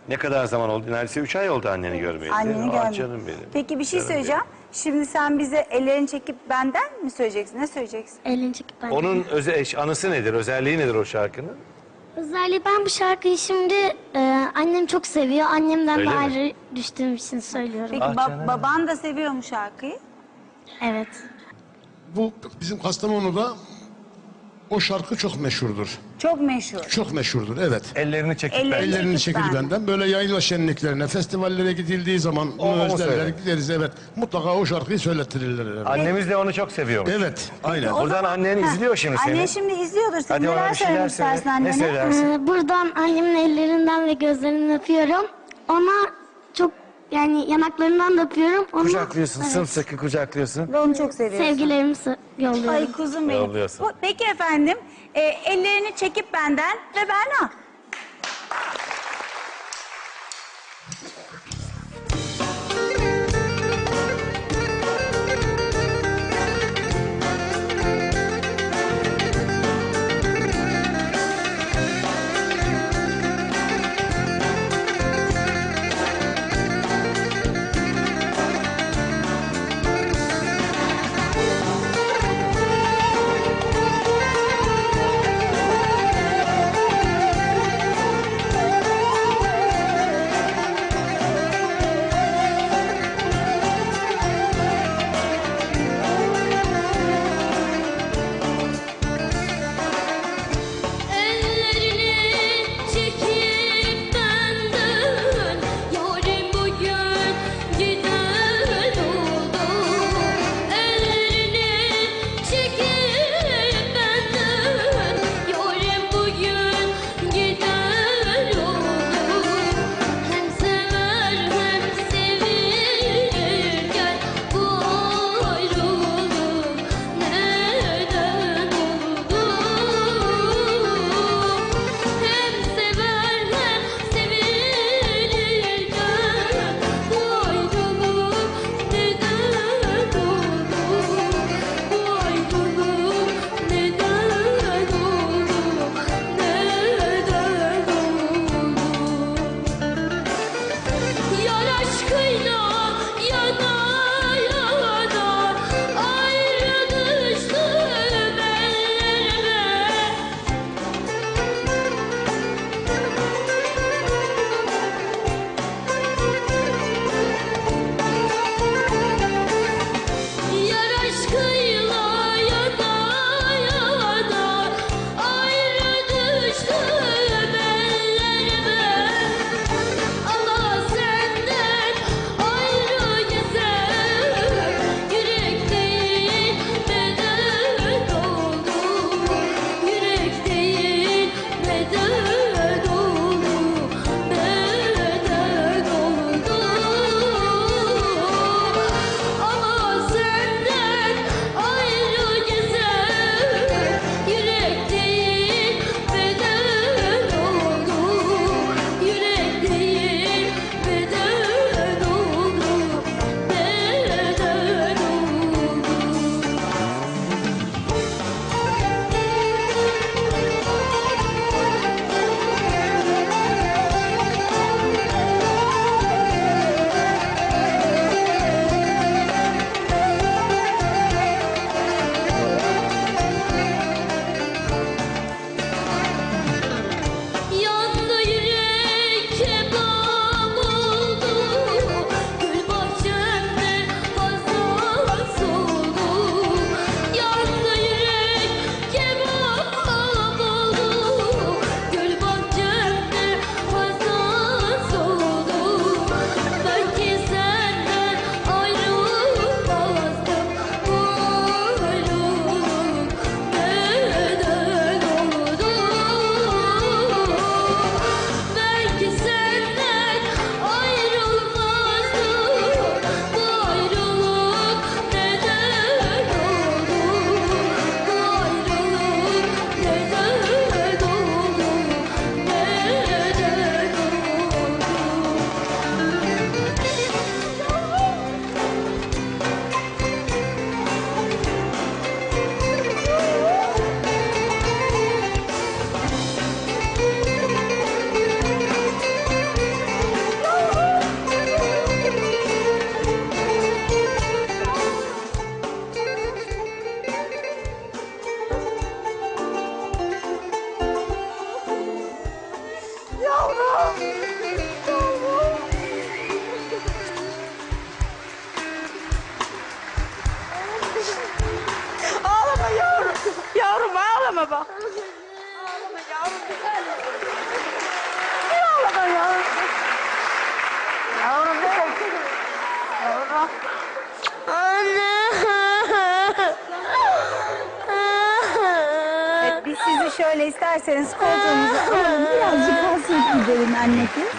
Ne kadar zaman oldu? Neredeyse 3 ay oldu anneni görmeyeli. Anneni Aa, görmedim. canım benim. Peki bir şey Canım söyleyeceğim. Şimdi sen bize ellerini çekip benden mi söyleyeceksin? Ne söyleyeceksin? Elini çekip ben. Onun anısı nedir? Özelliği nedir o şarkının? Özellikle ben bu şarkıyı şimdi annem çok seviyor. Annemden Öyle de mi? ayrı düştüğüm için söylüyorum. Peki baban da seviyor mu şarkıyı? Evet. Bu bizim Kastamonu'da o şarkı çok meşhurdur. Çok meşhur. Çok meşhurdur, evet. Ellerini çekip Ellerini- Ellerini çekip çekil ben. benden. Böyle yayla şenliklerine, festivallere gidildiği zaman bunu onu özlerler, söyle. gideriz, evet. Mutlaka o şarkıyı söylettirirler. Evet, Annemiz de onu çok seviyormuş. evet aynen. O Buradan zaman- annen Heh, izliyor şimdi seni. Annen şimdi izliyordur seni. Hadi ona Neler bir şeyler söylemek söyle. istersin Ne annene? söylersin? Buradan annemin ellerinden ve gözlerinden öpüyorum. Ona çok yani yanaklarından da öpüyorum. Ona, Kucaklıyorsun, evet, sımsıkı kucaklıyorsun. Ve onu çok seviyorsun. sevgilerimi yolluyorum. Ay kuzum benim. Yolluyorsun. Peki efendim, ellerini çekip benden ve Berna. ağlama bak. Ağlama yavrum. Ne ağlama yavrum? Yavrum ne bekledin? Yavrum. Evet, biz sizi şöyle isterseniz koltuğumuza alalım. Birazcık hasret giderin anneciğim.